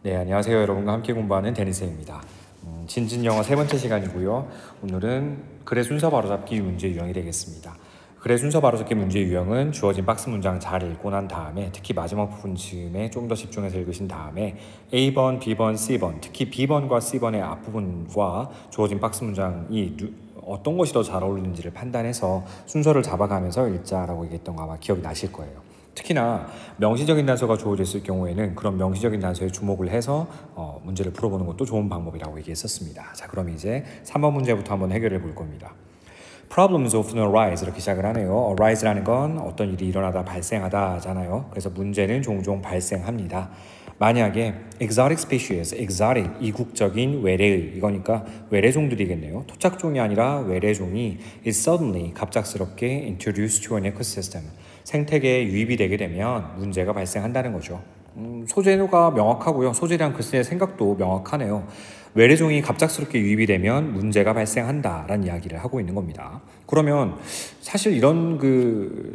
네, 안녕하세요. 여러분과 함께 공부하는 데니스입니다. 진진영어 세 번째 시간이고요. 오늘은 글의 순서 바로잡기 문제 유형이 되겠습니다. 글의 순서 바로잡기 문제 유형은 주어진 박스 문장 잘 읽고 난 다음에 특히 마지막 부분 즈음에 좀 더 집중해서 읽으신 다음에 A번, B번, C번, 특히 B번과 C번의 앞부분과 주어진 박스 문장이 어떤 것이 더 잘 어울리는지를 판단해서 순서를 잡아가면서 읽자라고 얘기했던 거 아마 기억이 나실 거예요. 특히나 명시적인 단서가 주어졌을 경우에는 그런 명시적인 단서에 주목을 해서 문제를 풀어보는 것도 좋은 방법이라고 얘기했었습니다. 자, 그럼 이제 3번 문제부터 한번 해결해 볼 겁니다. Problems often arise 이렇게 시작을 하네요. arise라는 건 어떤 일이 일어나다 발생하다잖아요. 그래서 문제는 종종 발생합니다. 만약에 exotic species, exotic 이국적인 외래의 이거니까 외래종들이겠네요. 토착종이 아니라 외래종이 is suddenly 갑작스럽게 introduced to an ecosystem 생태계에 유입이 되게 되면 문제가 발생한다는 거죠. 소재가 명확하고요. 소재에 대한 글쓰기의 생각도 명확하네요. 외래종이 갑작스럽게 유입이 되면 문제가 발생한다라는 이야기를 하고 있는 겁니다. 그러면 사실 이런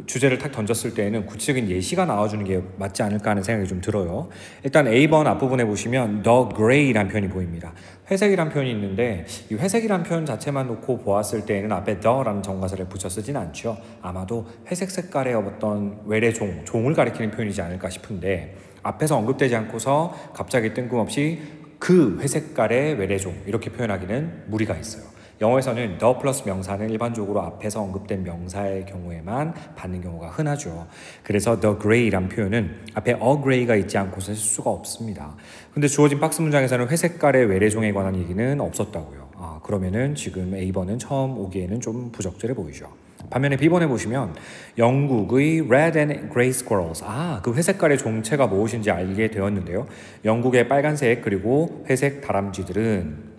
주제를 탁 던졌을 때에는 구체적인 예시가 나와주는 게 맞지 않을까 하는 생각이 좀 들어요. 일단 A번 앞부분에 보시면 the gray라는 표현이 보입니다. 회색이란 표현이 있는데 이 회색이란 표현 자체만 놓고 보았을 때에는 앞에 the라는 정관사를 붙여 쓰진 않죠. 아마도 회색 색깔의 어떤 외래종, 종을 가리키는 표현이지 않을까 싶은데 앞에서 언급되지 않고서 갑자기 뜬금없이 그 회색깔의 외래종 이렇게 표현하기는 무리가 있어요. 영어에서는 the 플러스 명사는 일반적으로 앞에서 언급된 명사의 경우에만 받는 경우가 흔하죠. 그래서 the gray란 표현은 앞에 a gray가 있지 않고서 쓸 수가 없습니다. 근데 주어진 박스 문장에서는 회색깔의 외래종에 관한 얘기는 없었다고요. 그러면은 지금 A번은 처음 오기에는 좀 부적절해 보이죠. 반면에 B번에 보시면 영국의 Red and Grey Squirrels 그 회색깔의 종체가 무엇인지 알게 되었는데요. 영국의 빨간색 그리고 회색 다람쥐들은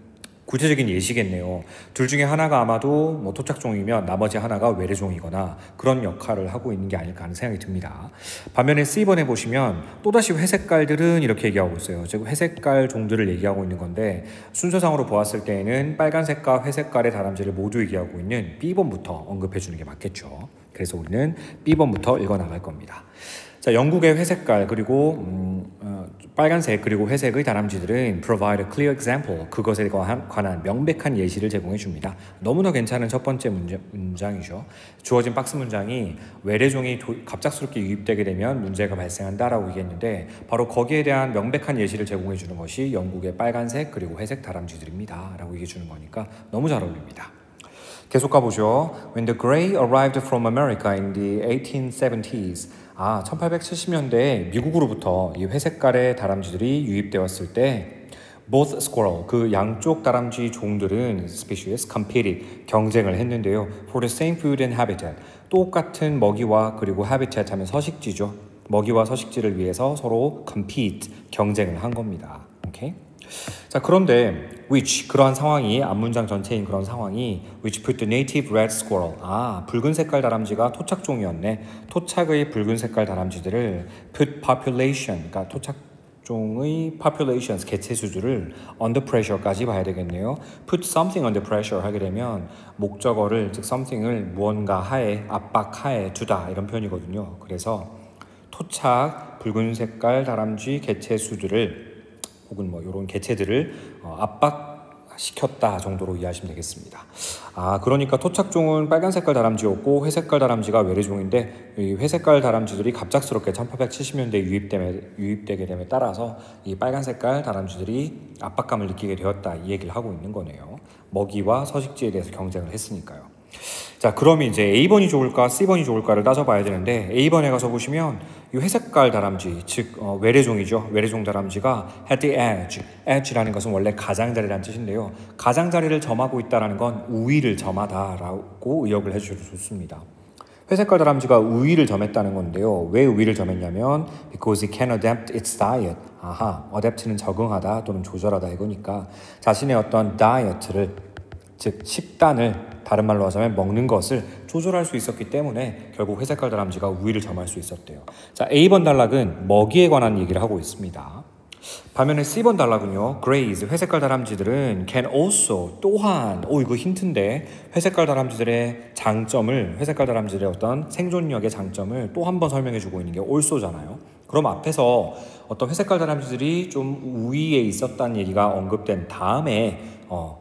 구체적인 예시겠네요. 둘 중에 하나가 아마도 토착종이면 나머지 하나가 외래종이거나 그런 역할을 하고 있는 게 아닐까 하는 생각이 듭니다. 반면에 C번에 보시면 또다시 회색깔들은 이렇게 얘기하고 있어요. 즉 회색깔 종들을 얘기하고 있는 건데 순서상으로 보았을 때에는 빨간색과 회색깔의 다람쥐를 모두 얘기하고 있는 B번부터 언급해 주는 게 맞겠죠. 그래서 우리는 B번부터 읽어 나갈 겁니다. 자, 영국의 회색깔 그리고 빨간색 그리고 회색의 다람쥐들은 provide a clear example 그것에 관한 명백한 예시를 제공해 줍니다. 너무나 괜찮은 첫 번째 문장이죠. 주어진 박스 문장이 외래종이 갑작스럽게 유입되게 되면 문제가 발생한다라고 얘기했는데 바로 거기에 대한 명백한 예시를 제공해 주는 것이 영국의 빨간색 그리고 회색 다람쥐들입니다 라고 얘기해 주는 거니까 너무 잘 어울립니다. 계속 가보죠. When the gray arrived from America in the 1870s 1870년대에 미국으로부터 이 회색깔의 다람쥐들이 유입되었을 때 both squirrel, 그 양쪽 다람쥐 종들은 species competed, 경쟁을 했는데요. For the same food and habitat, 똑같은 먹이와 그리고 habitat 하면 서식지죠. 먹이와 서식지를 위해서 서로 compete, 경쟁을 한 겁니다. 오케이? 자, 그런데 which 그러한 상황이 앞문장 전체인 그런 상황이 which put the native red squirrel 붉은 색깔 다람쥐가 토착종이었네. 토착의 붉은 색깔 다람쥐들을 put population 그러니까 토착종의 populations 개체 수들을 under pressure까지 봐야 되겠네요. put something under pressure 하게 되면 목적어를 즉 something을 무언가 하에 압박 하에 두다 이런 표현이거든요. 그래서 토착 붉은 색깔 다람쥐 개체 수들을 혹은 이런 개체들을 압박시켰다 정도로 이해하시면 되겠습니다. 그러니까 토착종은 빨간 색깔 다람쥐였고 회색깔 다람쥐가 외래종인데 이 회색깔 다람쥐들이 갑작스럽게 1870년대에 유입되게 됨에 따라서 이 빨간 색깔 다람쥐들이 압박감을 느끼게 되었다 이 얘기를 하고 있는 거네요. 먹이와 서식지에 대해서 경쟁을 했으니까요. 자, 그럼 이제 A번이 좋을까 C번이 좋을까를 따져봐야 되는데 A번에 가서 보시면 이 회색깔 다람쥐, 즉 외래종이죠. 외래종 다람쥐가 at the edge, edge라는 것은 원래 가장자리라는 뜻인데요. 가장자리를 점하고 있다는 건 우위를 점하다라고 의역을 해주셔도 좋습니다. 회색깔 다람쥐가 우위를 점했다는 건데요. 왜 우위를 점했냐면 because it can adapt its diet. adapt는 적응하다 또는 조절하다 이거니까 자신의 어떤 다이어트를 즉 식단을 다른 말로 하자면 먹는 것을 조절할 수 있었기 때문에 결국 회색깔 다람쥐가 우위를 점할 수 있었대요. 자, A번 단락은 먹이에 관한 얘기를 하고 있습니다. 반면에 C번 단락은요. Grays, 회색깔 다람쥐들은 can also, 또한 이거 힌트인데 회색깔 다람쥐들의 장점을 회색깔 다람쥐들의 어떤 생존력의 장점을 또 한 번 설명해 주고 있는 게 also잖아요. 그럼 앞에서 어떤 회색깔 다람쥐들이 좀 우위에 있었다는 얘기가 언급된 다음에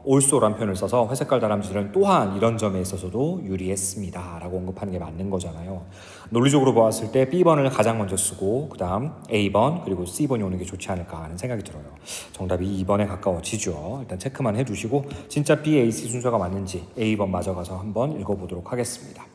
also란 표현을 써서 회색깔 다람쥐들은 또한 이런 점에 있어서도 유리했습니다 라고 언급하는 게 맞는 거잖아요. 논리적으로 보았을 때 B번을 가장 먼저 쓰고 그 다음 A번 그리고 C번이 오는 게 좋지 않을까 하는 생각이 들어요. 정답이 2번에 가까워지죠. 일단 체크만 해두시고 진짜 B, A, C 순서가 맞는지 A번 마저 가서 한번 읽어보도록 하겠습니다.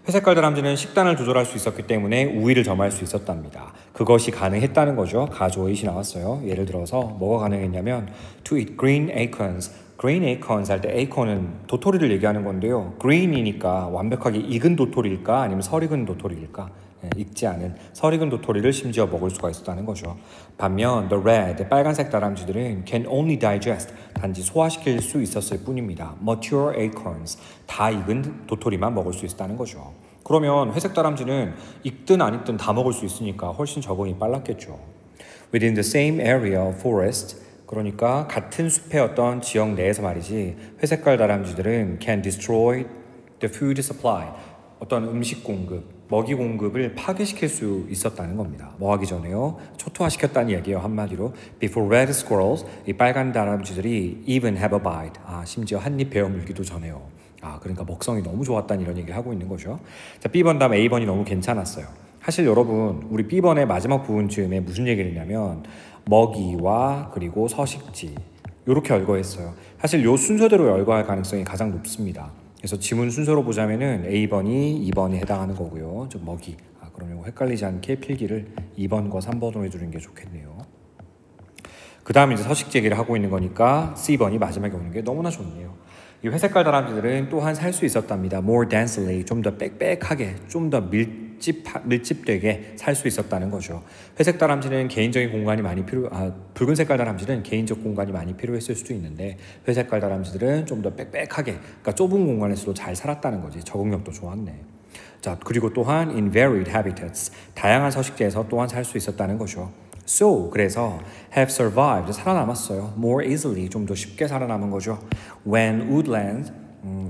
회색깔 다람쥐는 식단을 조절할 수 있었기 때문에 우위를 점할 수 있었답니다. 그것이 가능했다는 거죠. 가조잇이 나왔어요. 예를 들어서 뭐가 가능했냐면 to eat green acorns. green acorns 할 때 acorn은 도토리를 얘기하는 건데요. green이니까 완벽하게 익은 도토리일까 아니면 설익은 도토리일까? 익지 않은 설익은 도토리를 심지어 먹을 수가 있었다는 거죠. 반면 the red, 빨간색 다람쥐들은 can only digest, 단지 소화시킬 수 있었을 뿐입니다. mature acorns, 다 익은 도토리만 먹을 수 있었다는 거죠. 그러면 회색 다람쥐는 익든 안 익든 다 먹을 수 있으니까 훨씬 적응이 빨랐겠죠. Within the same area of forest, 그러니까 같은 숲의 어떤 지역 내에서 말이지 회색깔 다람쥐들은 can destroy the food supply, 어떤 음식 공급, 먹이 공급을 파괴시킬 수 있었다는 겁니다. 뭐 하기 전에요? 초토화시켰다는 얘기예요. 한마디로 Before red squirrels, 이 빨간 다람쥐들이 even have a bite, 심지어 한 입 베어 물기도 전에요. 그러니까 먹성이 너무 좋았다는 이런 얘기를 하고 있는 거죠. 자, B번 다음 A번이 너무 괜찮았어요. 사실 여러분 우리 B번의 마지막 부분쯤에 무슨 얘기를 했냐면 먹이와 그리고 서식지 이렇게 열거했어요. 사실 요 순서대로 열거할 가능성이 가장 높습니다. 그래서 지문 순서로 보자면은 A번이 2번이 해당하는 거고요. 좀 먹이. 그럼 이거 헷갈리지 않게 필기를 2번과 3번으로 해주는 게 좋겠네요. 그 다음에 이제 서식지 얘기를 하고 있는 거니까 C번이 마지막에 오는 게 너무나 좋네요. 이 회색깔 다람쥐들은 또한 살 수 있었답니다. More densely, 좀 더 빽빽하게, 좀 더 밀집되게 살 수 있었다는 거죠. 회색 다람쥐는 개인적인 공간이 많이 붉은 색깔 다람쥐는 개인적 공간이 많이 필요했을 수도 있는데 회색깔 다람쥐들은 좀 더 빽빽하게, 그러니까 좁은 공간에서도 잘 살았다는 거지. 적응력도 좋았네. 자, 그리고 또한 in varied habitats, 다양한 서식지에서 또한 살 수 있었다는 거죠. So, 그래서 have survived, 살아남았어요. More easily, 좀 더 쉽게 살아남은 거죠. When woodland,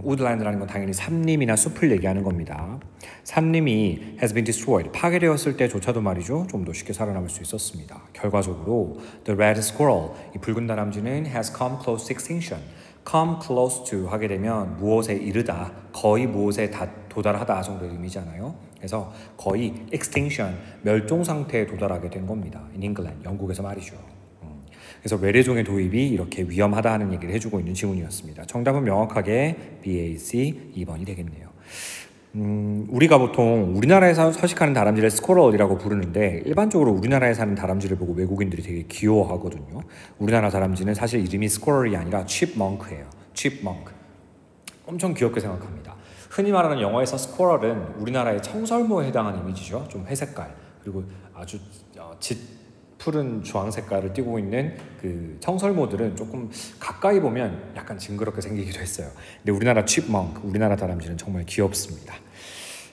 woodland라는 건 당연히 산림이나 숲을 얘기하는 겁니다. 산림이 has been destroyed, 파괴되었을 때조차도 말이죠. 좀 더 쉽게 살아남을 수 있었습니다. 결과적으로 the red squirrel, 이 붉은 다람쥐는 has come close to extinction. come close to 하게 되면 무엇에 이르다, 거의 무엇에 도달하다 정도의 의미잖아요. 그래서 거의 extinction, 멸종 상태에 도달하게 된 겁니다. In England, 영국에서 말이죠. 그래서 외래종의 도입이 이렇게 위험하다 하는 얘기를 해주고 있는 지문이었습니다. 정답은 명확하게 BAC 2번이 되겠네요. 우리가 보통 우리나라에서 서식하는 다람쥐를 스쿼럴이라고 부르는데 일반적으로 우리나라에 사는 다람쥐를 보고 외국인들이 되게 귀여워하거든요. 우리나라 다람쥐는 사실 이름이 스쿼럴이 아니라 칩멍크예요. 칩멍크. 엄청 귀엽게 생각합니다. 흔히 말하는 영어에서 스쿼럴은 우리나라의 청설모에 해당하는 이미지죠. 좀 회색깔 그리고 아주 짙은 주황 색깔을 띠고 있는 그 청설모들은 조금 가까이 보면 약간 징그럽게 생기기도 했어요. 근데 우리나라 칩멍크, 우리나라 다람쥐는 정말 귀엽습니다.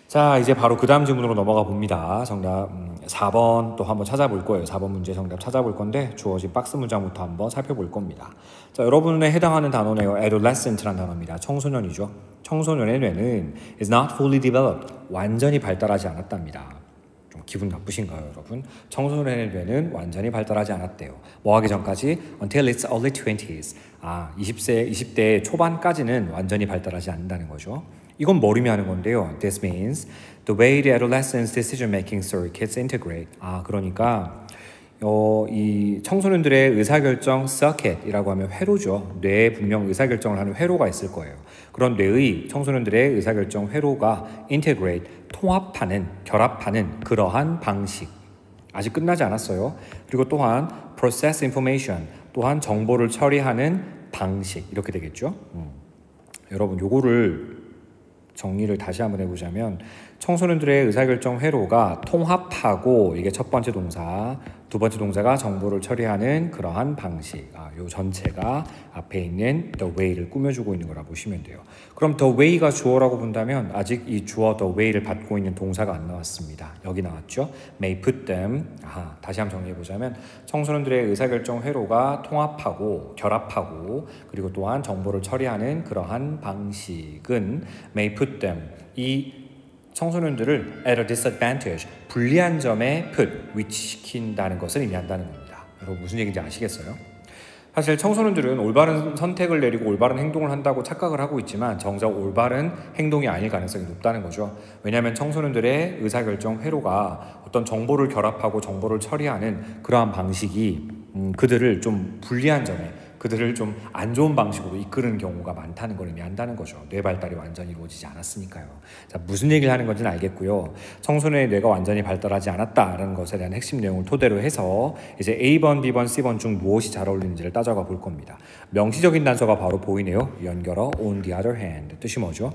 자, 이제 바로 그 다음 질문으로 넘어가 봅니다. 정답 4번 또 한번 찾아볼 거예요. 4번 문제 정답 찾아볼 건데 주어진 박스 문장부터 한번 살펴볼 겁니다. 자, 여러분에 해당하는 단어네요. adolescent라는 단어입니다. 청소년이죠. 청소년의 뇌는 is not fully developed, 완전히 발달하지 않았답니다. 좀 기분 나쁘신가요, 여러분? 청소년의 뇌는 완전히 발달하지 않았대요. 뭐 하기 전까지 until its early 20s. 20대 초반까지는 완전히 발달하지 않는다는 거죠. 이건 뭘 의미하는 건데요. This means the way the adolescents' decision-making circuits integrate. 그러니까 이 청소년들의 의사결정 circuit이라고 하면 회로죠. 뇌에 분명 의사결정을 하는 회로가 있을 거예요. 그런 뇌의 청소년들의 의사결정 회로가 integrate, 통합하는, 결합하는 그러한 방식. 아직 끝나지 않았어요. 그리고 또한 process information, 또한 정보를 처리하는 방식. 이렇게 되겠죠. 여러분 요거를 정리를 다시 한번 해보자면 청소년들의 의사결정 회로가 통합하고 이게 첫 번째 동사, 두 번째 동사가 정보를 처리하는 그러한 방식. 요 전체가 앞에 있는 the way를 꾸며주고 있는 거라 보시면 돼요. 그럼 the way가 주어라고 본다면 아직 이 주어 the way를 받고 있는 동사가 안 나왔습니다. 여기 나왔죠. May put them. 다시 한번 정리해보자면 청소년들의 의사결정 회로가 통합하고 결합하고 그리고 또한 정보를 처리하는 그러한 방식은 may put them. 이 청소년들을 at a disadvantage, 불리한 점에 put, 위치시킨다는 것을 의미한다는 겁니다. 여러분 무슨 얘기인지 아시겠어요? 사실 청소년들은 올바른 선택을 내리고 올바른 행동을 한다고 착각을 하고 있지만 정작 올바른 행동이 아닐 가능성이 높다는 거죠. 왜냐하면 청소년들의 의사결정 회로가 어떤 정보를 결합하고 정보를 처리하는 그러한 방식이 그들을 좀 불리한 점에, 그들을 좀 안 좋은 방식으로 이끄는 경우가 많다는 걸 의미한다는 거죠. 뇌 발달이 완전히 이루어지지 않았으니까요. 자, 무슨 얘기를 하는 건지는 알겠고요. 청소년의 뇌가 완전히 발달하지 않았다는 것에 대한 핵심 내용을 토대로 해서 이제 A번, B번, C번 중 무엇이 잘 어울리는지를 따져가 볼 겁니다. 명시적인 단서가 바로 보이네요. 연결어 on the other hand. 뜻이 뭐죠?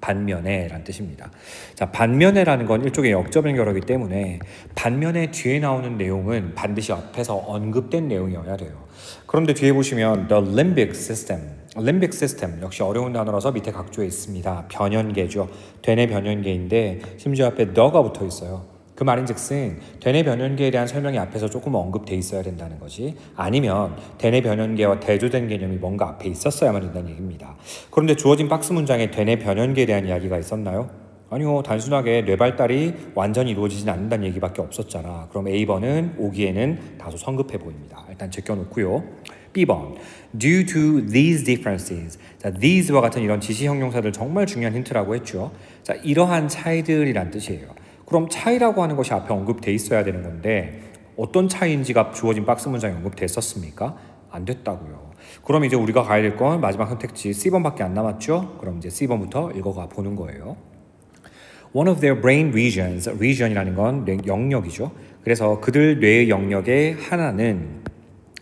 반면에 라는 뜻입니다. 자, 반면에라는 건 일종의 역적 연결어이기 때문에 반면에 뒤에 나오는 내용은 반드시 앞에서 언급된 내용이어야 돼요. 그런데 뒤에 보시면 the limbic system 역시 어려운 단어라서 밑에 각조에 있습니다. 변연계죠. 되뇌 변연계인데 심지어 앞에 the가 붙어 있어요. 그 말인즉슨 되뇌 변연계에 대한 설명이 앞에서 조금 언급돼 있어야 된다는 거지, 아니면 되뇌 변연계와 대조된 개념이 뭔가 앞에 있었어야만 된다는 얘기입니다. 그런데 주어진 박스 문장에 되뇌 변연계에 대한 이야기가 있었나요? 아니요. 단순하게 뇌 발달이 완전히 이루어지진 않는다는 얘기밖에 없었잖아. 그럼 A번은 오기에는 다소 성급해 보입니다. 일단 제껴놓고요. B번, due to these differences. 자, these와 같은 이런 지시 형용사들 정말 중요한 힌트라고 했죠. 자, 이러한 차이들이란 뜻이에요. 그럼 차이라고 하는 것이 앞에 언급돼 있어야 되는 건데 어떤 차이인지가 주어진 박스 문장에 언급됐었습니까? 안 됐다고요. 그럼 이제 우리가 가야 될 건 마지막 선택지 C번밖에 안 남았죠? 그럼 이제 C번부터 읽어가 보는 거예요. One of their brain regions, region이라는 건 영역이죠. 그래서 그들 뇌의 영역의 하나는,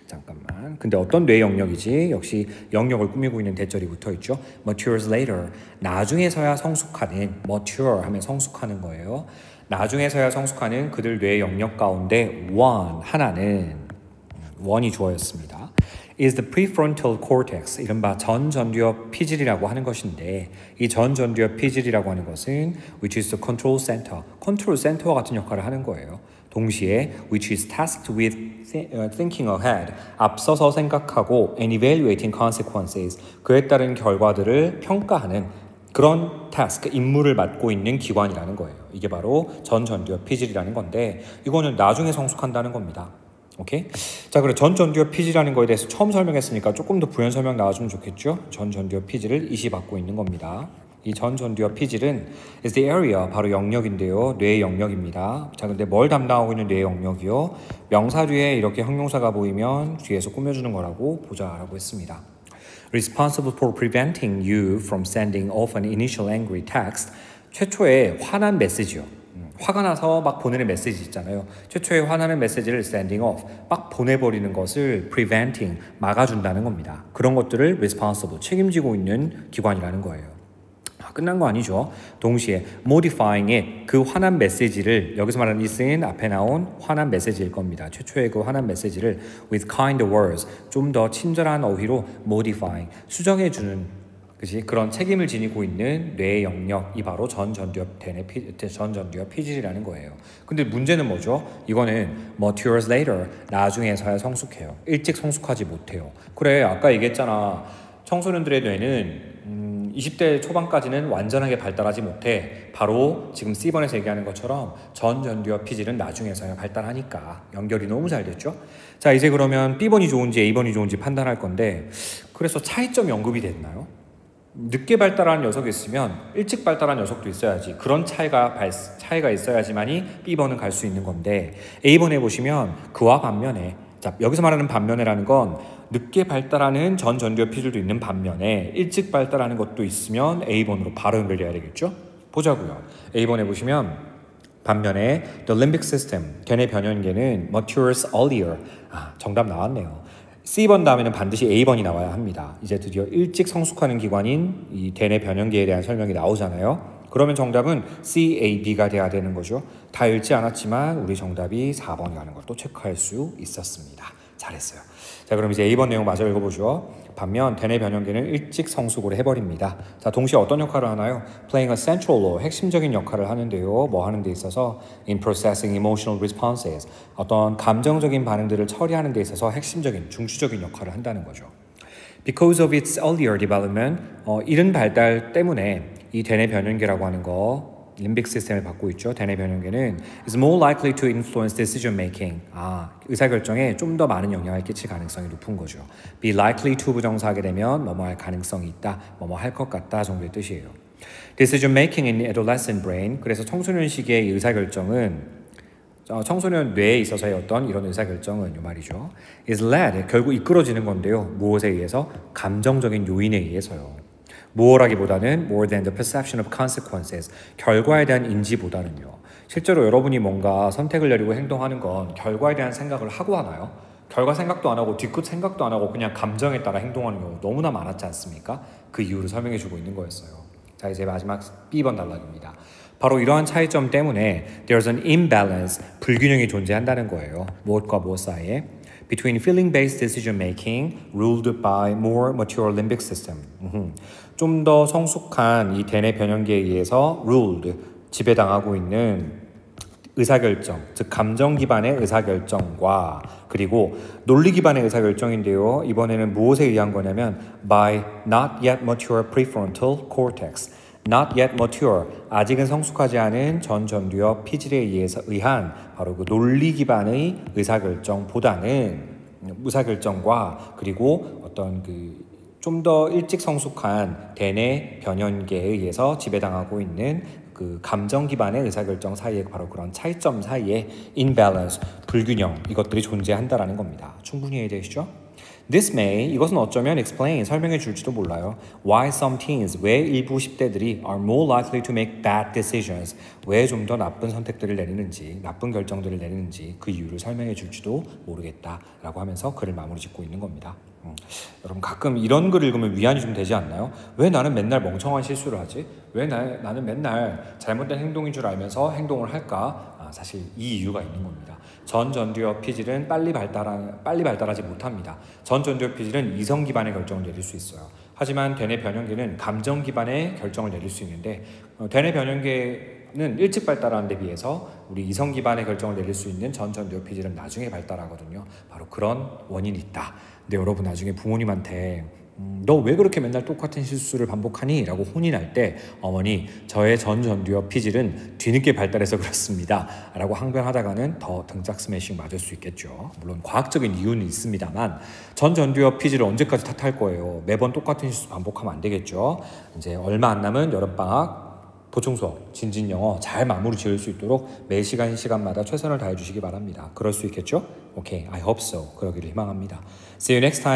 잠깐만, 근데 어떤 뇌 영역이지? 역시 영역을 꾸미고 있는 대절이 붙어 있죠. Matures later, 나중에서야 성숙하는, mature 하면 성숙하는 거예요. 나중에서야 성숙하는 그들 뇌 영역 가운데 one, 하나는, one이 주어였습니다. is the prefrontal cortex, 이른바 전전두엽 피질이라고 하는 것인데, 이 전전두엽 피질이라고 하는 것은 which is the control center, 컨트롤 센터와 같은 역할을 하는 거예요. 동시에 which is tasked with thinking ahead, 앞서서 생각하고 and evaluating consequences, 그에 따른 결과들을 평가하는 그런 task, 임무를 맡고 있는 기관이라는 거예요. 이게 바로 전전두엽 피질이라는 건데 이거는 나중에 성숙한다는 겁니다. 오케이? 자, 그럼 전전두엽 피질이라는 거에 대해서 처음 설명했으니까 조금 더 부연 설명 나와주면 좋겠죠? 전전두엽 피질을 이시받고 있는 겁니다. 이 전전두엽 피질은 is the area, 바로 영역인데요. 뇌의 영역입니다. 자, 근데 뭘 담당하고 있는 뇌의 영역이요? 명사 뒤에 이렇게 형용사가 보이면 뒤에서 꾸며주는 거라고 보자라고 했습니다. Responsible for preventing you from sending off an initial angry text. 최초의 화난 메시지요. 화가 나서 막 보내는 메시지 있잖아요. 최초의 화나는 메시지를 sending off, 막 보내버리는 것을 preventing, 막아준다는 겁니다. 그런 것들을 responsible, 책임지고 있는 기관이라는 거예요. 끝난 거 아니죠. 동시에 modifying it, 그 화난 메시지를, 여기서 말하는 it은 앞에 나온 화난 메시지일 겁니다. 최초의 그 화난 메시지를 with kind words, 좀 더 친절한 어휘로 modifying, 수정해주는, 그치? 그런 책임을 지니고 있는 뇌의 영역이 바로 전전두엽 피질이라는 거예요. 근데 문제는 뭐죠? 이거는 matures later, 나중에서야 성숙해요. 일찍 성숙하지 못해요. 그래, 아까 얘기했잖아. 청소년들의 뇌는 20대 초반까지는 완전하게 발달하지 못해. 바로 지금 C번에서 얘기하는 것처럼 전전두엽 피질은 나중에서야 발달하니까. 연결이 너무 잘 됐죠? 자, 이제 그러면 B번이 좋은지 A번이 좋은지 판단할 건데, 그래서 차이점이 언급이 됐나요? 늦게 발달한 녀석이 있으면 일찍 발달한 녀석도 있어야지. 그런 차이가 있어야지만이 B번은 갈 수 있는 건데, A번에 보시면 그와 반면에, 자, 여기서 말하는 반면에라는 건 늦게 발달하는 전전두엽 피질도 있는 반면에 일찍 발달하는 것도 있으면 A번으로 바로 연결돼야 되겠죠? 보자고요. A번에 보시면 반면에 the limbic system, 되뇌 변연계는 matures earlier. 정답 나왔네요. C번 다음에는 반드시 A번이 나와야 합니다. 이제 드디어 일찍 성숙하는 기관인 이 되뇌 변연계에 대한 설명이 나오잖아요. 그러면 정답은 C, A, B가 돼야 되는 거죠. 다 읽지 않았지만 우리 정답이 4번이라는 걸 또 체크할 수 있었습니다. 잘했어요. 자, 그럼 이제 A번 내용 마저 읽어보죠. 반면 되뇌 변연계는 일찍 성숙을 해버립니다. 자, 동시에 어떤 역할을 하나요? Playing a central role, 핵심적인 역할을 하는데요. 뭐 하는 데 있어서 in processing emotional responses, 어떤 감정적인 반응들을 처리하는 데 있어서 핵심적인, 중추적인 역할을 한다는 거죠. Because of its earlier development, 이른 발달 때문에 이 되뇌 변연계라고 하는 거 림빅 시스템을 받고 있죠. 대뇌 변형계는 is more likely to influence decision making. 의사결정에 좀 더 많은 영향을 끼칠 가능성이 높은 거죠. be likely to 부정사하게 되면 뭐뭐 할 가능성이 있다, 뭐뭐 할 것 같다 정도의 뜻이에요. decision making in adolescent brain. 그래서 청소년 시기의 의사결정은 청소년 뇌에 있어서의 어떤 이런 의사결정은 이 말이죠. is led, 결국 이끌어지는 건데요. 무엇에 의해서? 감정적인 요인에 의해서요. 무엇라기보다는 more than the perception of consequences, 결과에 대한 인지보다는요. 실제로 여러분이 뭔가 선택을 내리고 행동하는 건 결과에 대한 생각을 하고 하나요? 결과 생각도 안 하고 뒤끝 생각도 안 하고 그냥 감정에 따라 행동하는 경우 너무나 많았지 않습니까? 그 이유를 설명해 주고 있는 거였어요. 자, 이제 마지막 B번 단락입니다. 바로 이러한 차이점 때문에 there's an imbalance, 불균형이 존재한다는 거예요. 무엇과 무엇 사이에? Between feeling-based decision-making ruled by more mature limbic system. 좀 더 성숙한 이 대뇌 변형계에 의해서 ruled, 지배당하고 있는 의사결정, 즉 감정 기반의 의사결정과 그리고 논리 기반의 의사결정인데요. 이번에는 무엇에 의한 거냐면 by not yet mature prefrontal cortex. not yet mature, 아직은 성숙하지 않은 전두엽 피질에 의한 바로 그 논리 기반의 의사결정과 그리고 어떤 그 좀 더 일찍 성숙한 대뇌 변형계에 의해서 지배당하고 있는 그 감정 기반의 의사결정 사이에 바로 그런 차이점 사이에 imbalance, 불균형, 이것들이 존재한다라는 겁니다. 충분히 이해되시죠? This may, 이것은 어쩌면 explain, 설명해 줄지도 몰라요. Why some teens, 왜 일부 10대들이 are more likely to make bad decisions, 왜 좀 더 나쁜 선택들을 내리는지, 나쁜 결정들을 내리는지 그 이유를 설명해 줄지도 모르겠다라고 하면서 글을 마무리 짓고 있는 겁니다. 여러분 가끔 이런 글 읽으면 위안이 좀 되지 않나요? 왜 나는 맨날 멍청한 실수를 하지? 왜 나는 맨날 잘못된 행동인 줄 알면서 행동을 할까? 사실 이 이유가 있는 겁니다. 전두엽 피질은 빨리 발달하지 못합니다. 전두엽 피질은 이성 기반의 결정을 내릴 수 있어요. 하지만 대뇌 변형계는 감정 기반의 결정을 내릴 수 있는데 대뇌 변형계는 일찍 발달하는 데 비해서 우리 이성 기반의 결정을 내릴 수 있는 전두엽 피질은 나중에 발달하거든요. 바로 그런 원인이 있다. 근데 여러분 나중에 부모님한테 너 왜 그렇게 맨날 똑같은 실수를 반복하니? 라고 혼이 날 때 어머니 저의 전두엽 피질은 뒤늦게 발달해서 그렇습니다 라고 항변하다가는 더 등짝 스매싱 맞을 수 있겠죠. 물론 과학적인 이유는 있습니다만 전두엽 피질을 언제까지 탓할 거예요. 매번 똑같은 실수 반복하면 안 되겠죠. 이제 얼마 안 남은 여름방학 보충 수업, 진진 영어 잘 마무리 지을 수 있도록 매 시간마다 최선을 다해 주시기 바랍니다. 그럴 수 있겠죠? 오케이, I hope so. 그러기를 희망합니다. See you next time.